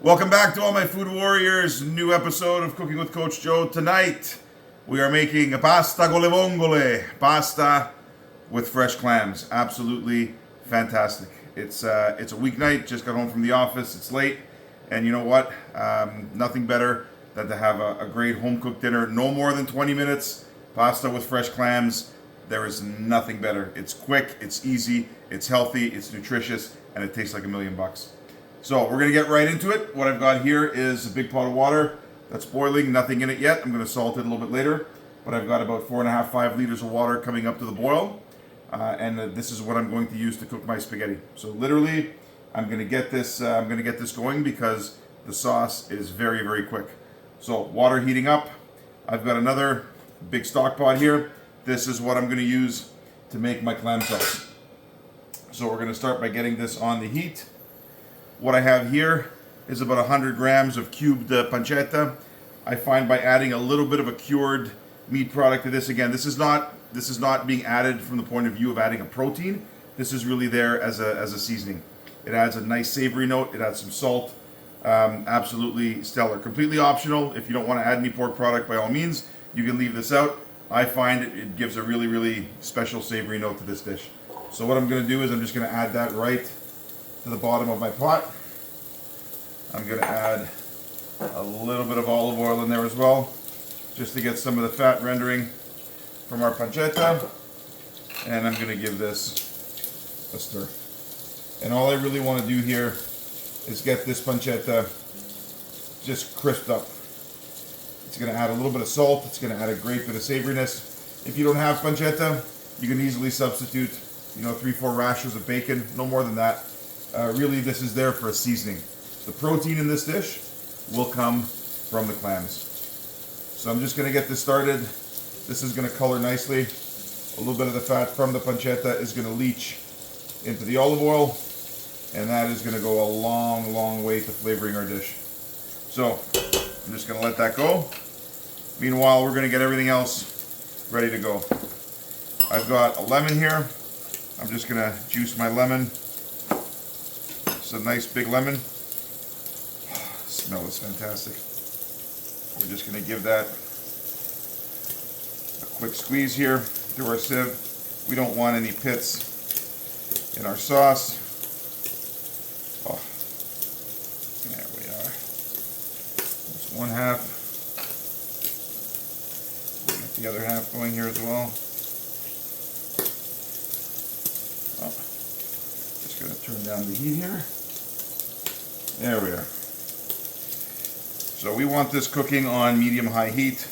Welcome back to all my food warriors. New episode of Cooking with Coach Joe. Tonight we are making a pasta con le vongole, pasta with fresh clams. Absolutely fantastic. It's a weeknight. Just got home from the office. It's late, and you know what? Nothing better than to have a great home cooked dinner. No more than 20 minutes. Pasta with fresh clams. There is nothing better. It's quick. It's easy. It's healthy. It's nutritious, and it tastes like $1,000,000. So we're going to get right into it. What I've got here is a big pot of water that's boiling, nothing in it yet. I'm going to salt it a little bit later, but I've got about 4.5, 5 liters of water coming up to the boil, and this is what I'm going to use to cook my spaghetti. So literally, I'm going to get this going because the sauce is very, very quick. So water heating up. I've got another big stock pot here. This is what I'm going to use to make my clam sauce. So we're going to start by getting this on the heat. What I have here is about 100 grams of cubed pancetta. I find by adding a little bit of a cured meat product to this, again, this is not being added from the point of view of adding a protein. This is really there as a seasoning. It adds a nice savory note. It adds some salt. Absolutely stellar. Completely optional. If you don't want to add any pork product, by all means, you can leave this out. I find it gives a really, really special savory note to this dish. So what I'm going to do is I'm just going to add that right to the bottom of my pot. I'm going to add a little bit of olive oil in there as well, just to get some of the fat rendering from our pancetta. And I'm going to give this a stir. And all I really want to do here is get this pancetta just crisped up. It's going to add a little bit of salt. It's going to add a great bit of savoriness. If you don't have pancetta, you can easily substitute, 3-4 rashers of bacon, no more than that. Really, this is there for a seasoning. The protein in this dish will come from the clams. So I'm just going to get this started. This is going to color nicely. A little bit of the fat from the pancetta is going to leach into the olive oil, and that is going to go a long, long way to flavoring our dish. So I'm just going to let that go. Meanwhile, we're going to get everything else ready to go. I've got a lemon here. I'm just going to juice my lemon. It's a nice big lemon. The smell is fantastic. We're just going to give that a quick squeeze here through our sieve. We don't want any pits in our sauce. Oh, there we are. That's one half. We'll get the other half going here as well. Oh, just going to turn down the heat here. There we are. So we want this cooking on medium-high heat.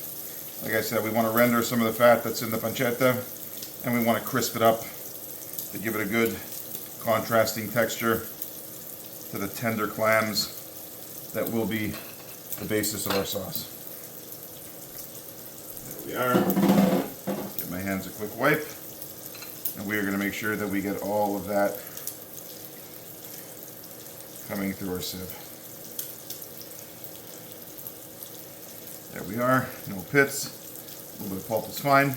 Like I said, we want to render some of the fat that's in the pancetta, and we want to crisp it up to give it a good contrasting texture to the tender clams that will be the basis of our sauce. There we are. Give my hands a quick wipe, and we are going to make sure that we get all of that coming through our sieve. There we are, no pits, a little bit of pulp is fine.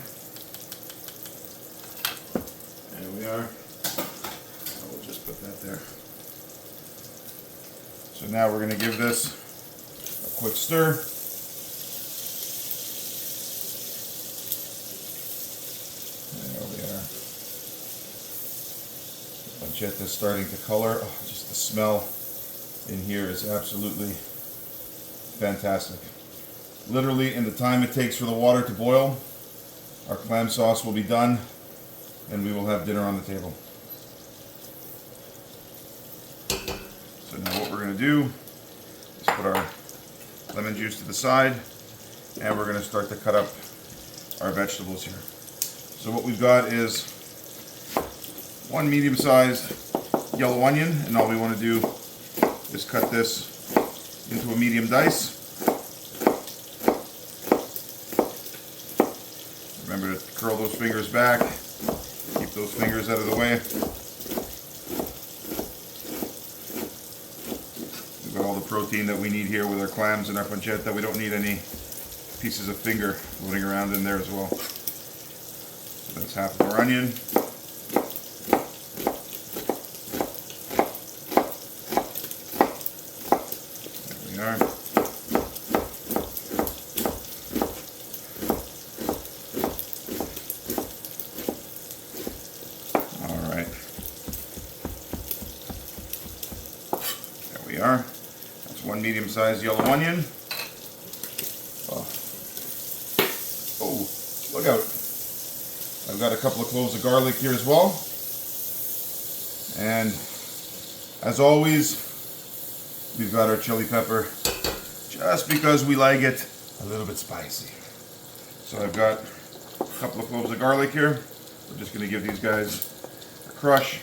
There we are. We'll just put that there. So now we're going to give this a quick stir. There we are. The pancetta is starting to color. Oh, just the smell in here is absolutely fantastic. Literally, in the time it takes for the water to boil, our clam sauce will be done, and we will have dinner on the table. So now what we're going to do is put our lemon juice to the side, and we're going to start to cut up our vegetables here. So what we've got is one medium-sized yellow onion, and all we want to do is cut this into a medium dice. Remember to curl those fingers back, keep those fingers out of the way. We've got all the protein that we need here with our clams and our pancetta. We don't need any pieces of finger floating around in there as well. So that's half of our onion. we are. All right. There we are. That's one medium-sized yellow onion. Oh, look out. I've got a couple of cloves of garlic here as well. And as always, we've got our chili pepper just because we like it a little bit spicy. So I've got a couple of cloves of garlic here. We're just going to give these guys a crush.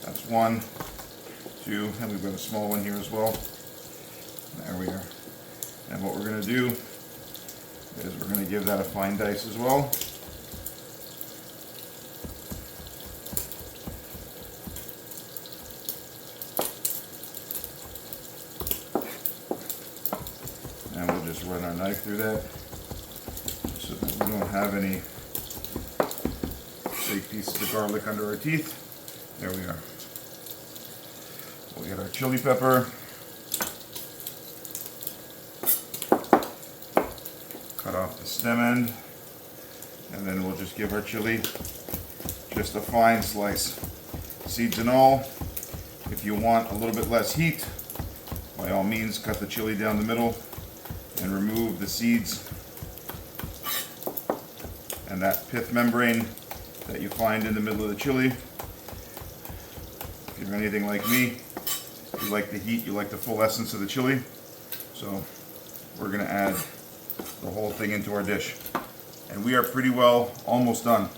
That's 1, 2, and we've got a small one here as well. There we are. And what we're going to do is we're going to give that a fine dice as well. And we'll just run our knife through that so that we don't have any big pieces of garlic under our teeth. There we are. We'll get our chili pepper. Cut off the stem end. And then we'll just give our chili just a fine slice. Seeds and all. If you want a little bit less heat, by all means cut the chili down the middle and remove the seeds and that pith membrane that you find in the middle of the chili. If you're anything like me, you like the heat, you like the full essence of the chili. So we're going to add the whole thing into our dish. And we are pretty well almost done.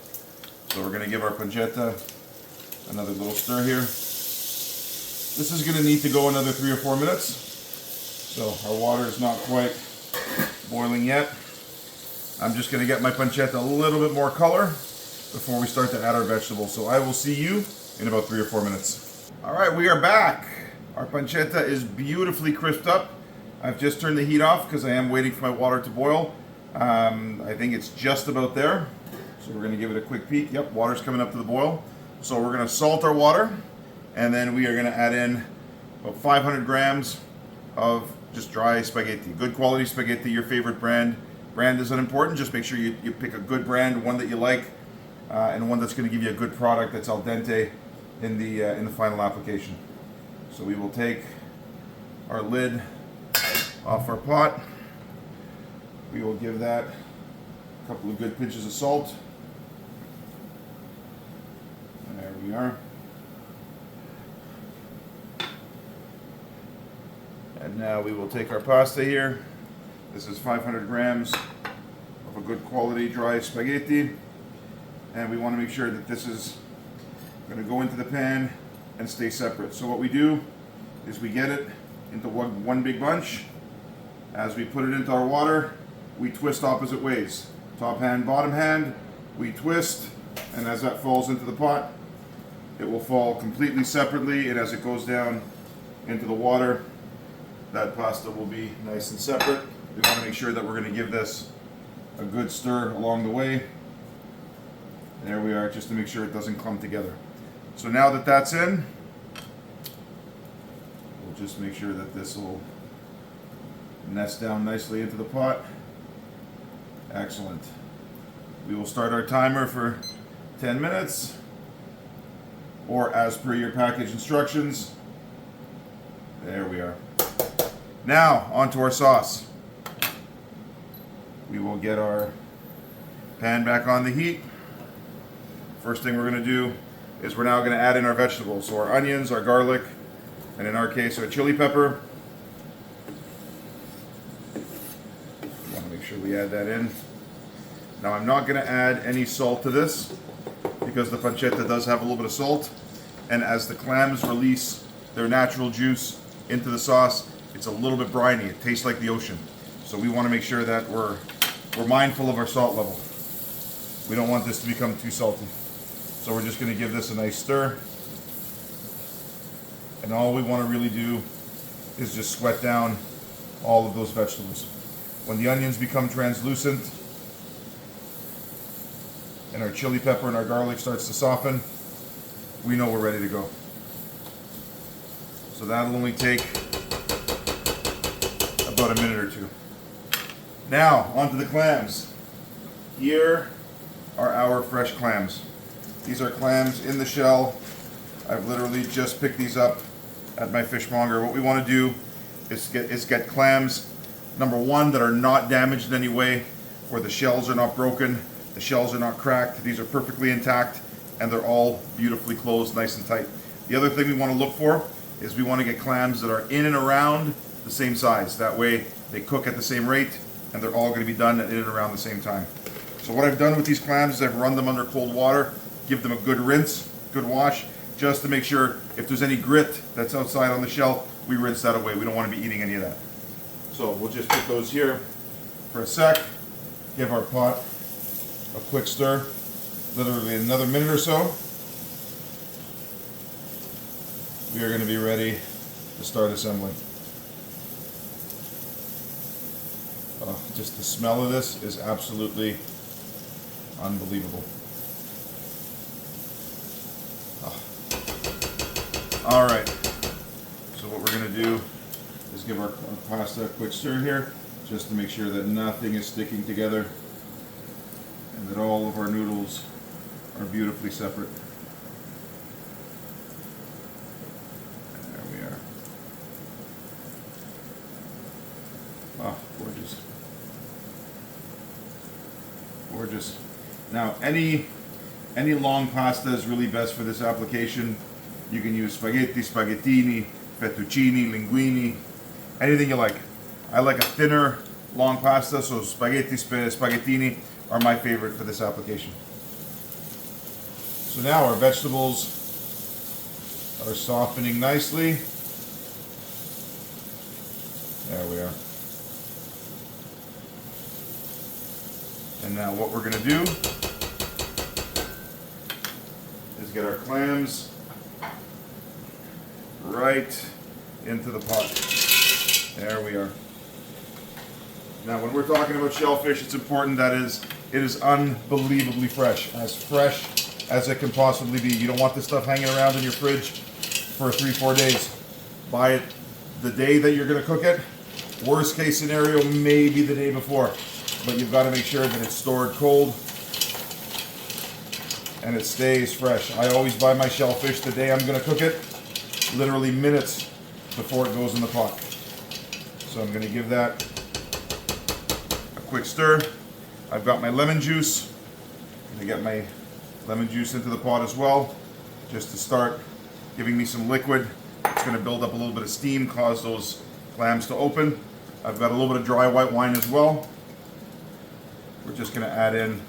So we're going to give our pancetta another little stir here. This is going to need to go another 3 or 4 minutes. So our water is not quite boiling yet. I'm just going to get my pancetta a little bit more color before we start to add our vegetables. So I will see you in about 3 or 4 minutes. All right, we are back. Our pancetta is beautifully crisped up. I've just turned the heat off because I am waiting for my water to boil. I think it's just about there. So we're going to give it a quick peek. Yep, water's coming up to the boil. So we're going to salt our water, and then we are going to add in about 500 grams of just dry spaghetti. Good quality spaghetti, your favorite brand. Brand isn't important, just make sure you pick a good brand, one that you like, and one that's going to give you a good product that's al dente in the final application. So we will take our lid off our pot. We will give that a couple of good pinches of salt. There we are. And now we will take our pasta here. This is 500 grams of a good quality dry spaghetti. And we want to make sure that this is going to go into the pan and stay separate. So what we do is we get it into one big bunch. As we put it into our water, we twist opposite ways. Top hand, bottom hand, we twist, and as that falls into the pot, it will fall completely separately, and as it goes down into the water, that pasta will be nice and separate. We want to make sure that we're going to give this a good stir along the way. There we are, just to make sure it doesn't clump together. So now that that's in, we'll just make sure that this will nest down nicely into the pot. Excellent. We will start our timer for 10 minutes, or as per your package instructions. There we are. Now, onto our sauce. We will get our pan back on the heat. First thing we're going to do is we're now going to add in our vegetables. So our onions, our garlic, and in our case, our chili pepper. We want to make sure we add that in. Now, I'm not going to add any salt to this because the pancetta does have a little bit of salt. And as the clams release their natural juice into the sauce, it's a little bit briny. It tastes like the ocean. So we want to make sure that we're mindful of our salt level. We don't want this to become too salty. So we're just going to give this a nice stir. And all we want to really do is just sweat down all of those vegetables. When the onions become translucent and our chili pepper and our garlic starts to soften, we know we're ready to go. So that'll only take about a minute or two. Now, onto the clams. Here are our fresh clams. These are clams in the shell. I've literally just picked these up at my fishmonger. What we want to do is get clams, number one, that are not damaged in any way, where the shells are not broken, the shells are not cracked. These are perfectly intact, and they're all beautifully closed, nice and tight. The other thing we want to look for is we want to get clams that are in and around the same size. That way they cook at the same rate, and they're all going to be done in and around the same time. So what I've done with these clams is I've run them under cold water, give them a good rinse, good wash, just to make sure if there's any grit that's outside on the shell, we rinse that away. We don't want to be eating any of that. So we'll just put those here for a sec, give our pot a quick stir, literally another minute or so. We are going to be ready to start assembling. Just the smell of this is absolutely unbelievable. All right, so what we're going to do is give our pasta a quick stir here, just to make sure that nothing is sticking together and that all of our noodles are beautifully separate. There we are. Oh, gorgeous. Gorgeous. Now, any long pasta is really best for this application. You can use spaghetti, spaghettini, fettuccine, linguine, anything you like. I like a thinner long pasta, so spaghetti, spaghettini are my favorite for this application. So now our vegetables are softening nicely. There we are. And now what we're going to do is get our clams right into the pot. There we are. Now when we're talking about shellfish, it's important that it is unbelievably fresh as it can possibly be. You don't want this stuff hanging around in your fridge for 3-4 days. Buy it the day that you're going to cook it. Worst case scenario, maybe the day before. But you've got to make sure that it's stored cold and it stays fresh. I always buy my shellfish the day I'm going to cook it, literally minutes before it goes in the pot. So I'm going to give that a quick stir. I've got my lemon juice. I'm going to get my lemon juice into the pot as well, just to start giving me some liquid. It's going to build up a little bit of steam, cause those clams to open. I've got a little bit of dry white wine as well. We're just going to add in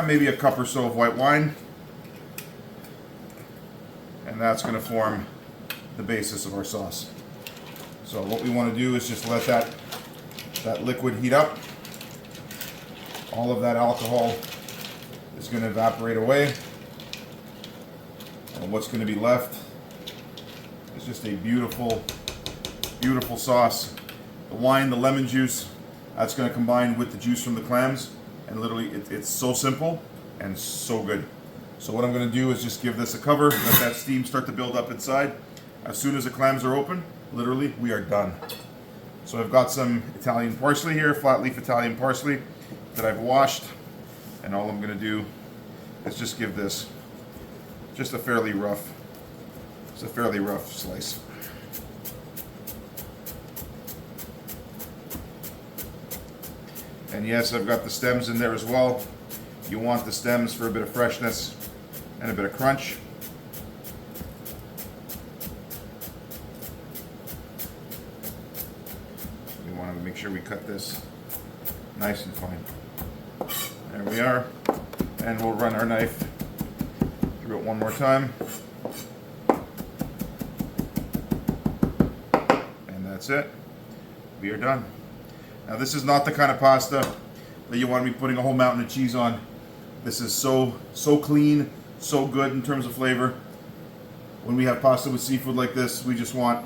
maybe a cup or so of white wine. And that's going to form the basis of our sauce. So what we want to do is just let that liquid heat up. All of that alcohol is going to evaporate away. And what's going to be left is just a beautiful, beautiful sauce. The wine, the lemon juice, that's going to combine with the juice from the clams. And literally, it's so simple and so good. So what I'm going to do is just give this a cover, let that steam start to build up inside. As soon as the clams are open, literally, we are done. So I've got some Italian parsley here, flat leaf Italian parsley that I've washed. And all I'm going to do is just give this just a fairly rough slice. And yes, I've got the stems in there as well. You want the stems for a bit of freshness and a bit of crunch. We want to make sure we cut this nice and fine. There we are. And we'll run our knife through it one more time. And that's it. We are done. Now this is not the kind of pasta that you want to be putting a whole mountain of cheese on. This is so clean, so good in terms of flavor. When we have pasta with seafood like this, we just want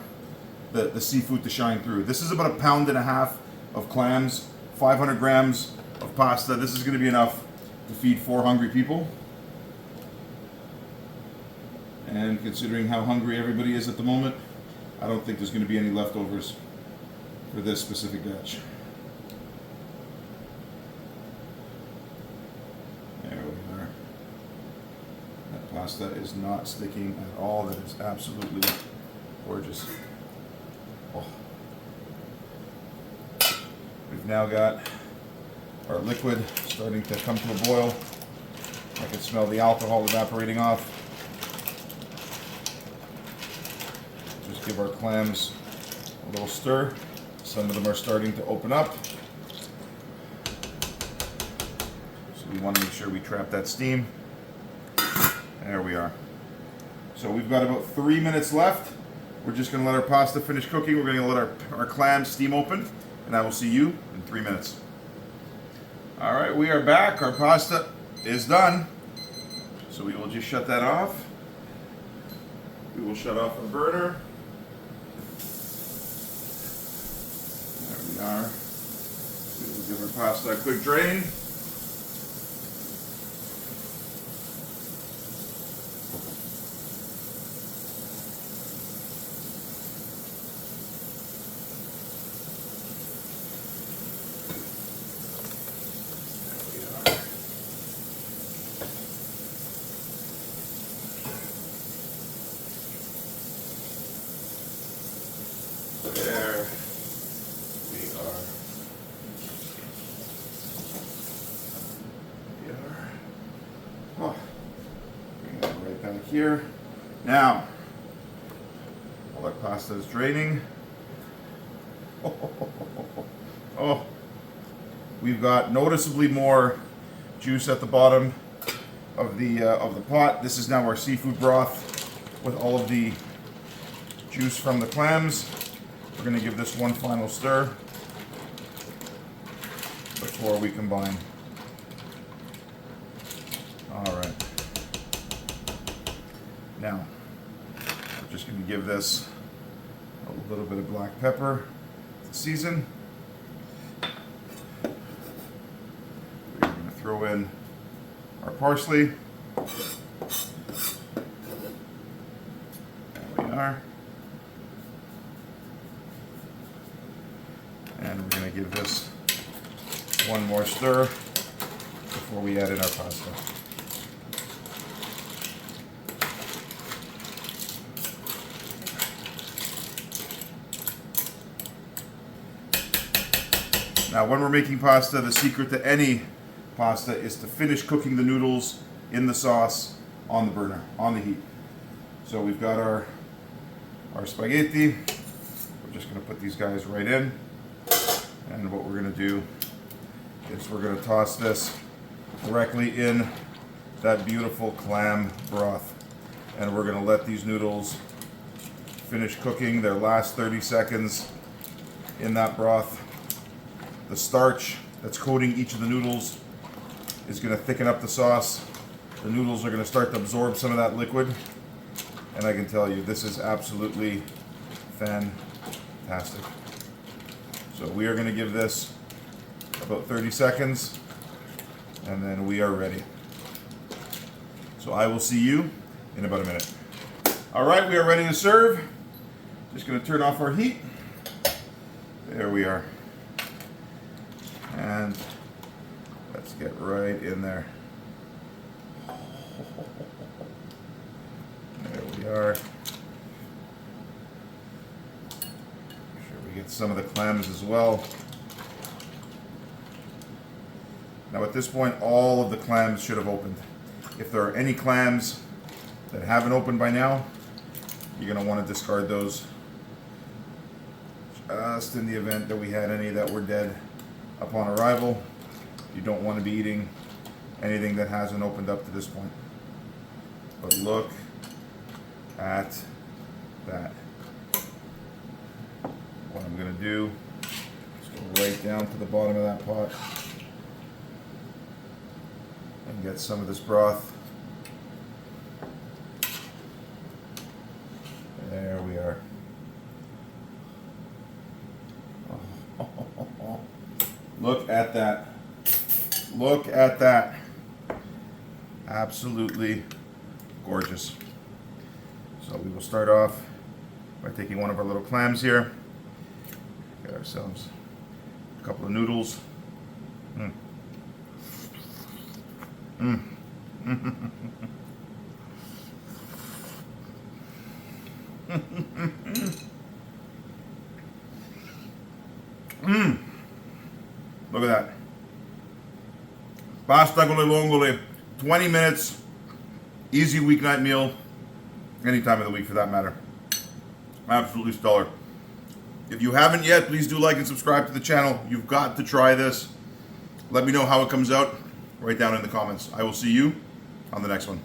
the seafood to shine through. This is about 1.5 pounds of clams, 500 grams of pasta. This is going to be enough to feed 4 hungry people. And considering how hungry everybody is at the moment, I don't think there's going to be any leftovers for this specific batch. There we are. That pasta is not sticking at all. That is absolutely gorgeous. Oh. We've now got our liquid starting to come to a boil. I can smell the alcohol evaporating off. Just give our clams a little stir. Some of them are starting to open up. So we want to make sure we trap that steam. There we are. So we've got about 3 minutes left. We're just going to let our pasta finish cooking. We're going to let our clams steam open, and I will see you in 3 minutes. All right, we are back. Our pasta is done. So we will just shut that off. We will shut off our burner. There we are. We will give our pasta a quick drain. There we are. Oh, bring that right back here. Now, while our pasta is draining, oh, we've got noticeably more juice at the bottom of the pot. This is now our seafood broth with all of the juice from the clams. We're going to give this one final stir before we combine. All right. Now, we're just going to give this a little bit of black pepper to season. We're going to throw in our parsley. There we are. And we're going to give this one more stir before we add in our pasta. Now, when we're making pasta, the secret to any pasta is to finish cooking the noodles in the sauce on the burner, on the heat. So we've got our spaghetti. We're just going to put these guys right in. And what we're going to do is we're going to toss this directly in that beautiful clam broth. And we're going to let these noodles finish cooking their last 30 seconds in that broth. The starch that's coating each of the noodles is going to thicken up the sauce. The noodles are going to start to absorb some of that liquid. And I can tell you, this is absolutely fantastic. So we are going to give this about 30 seconds, and then we are ready. So I will see you in about a minute. All right, we are ready to serve. Just going to turn off our heat. There we are. And let's get right in there. There we are. Get some of the clams as well. Now at this point, all of the clams should have opened. If there are any clams that haven't opened by now, you're going to want to discard those, just in the event that we had any that were dead upon arrival. You don't want to be eating anything that hasn't opened up to this point. But look at that. What I'm going to do is go right down to the bottom of that pot and get some of this broth. There we are. Oh. Look at that. Look at that. Absolutely gorgeous. So we will start off by taking one of our little clams here. Get ourselves a couple of noodles. Look at that. Pasta con le vongole. 20 minutes. Easy weeknight meal. Any time of the week for that matter. Absolutely stellar. If you haven't yet, please do like and subscribe to the channel. You've got to try this. Let me know how it comes out right down in the comments. I will see you on the next one.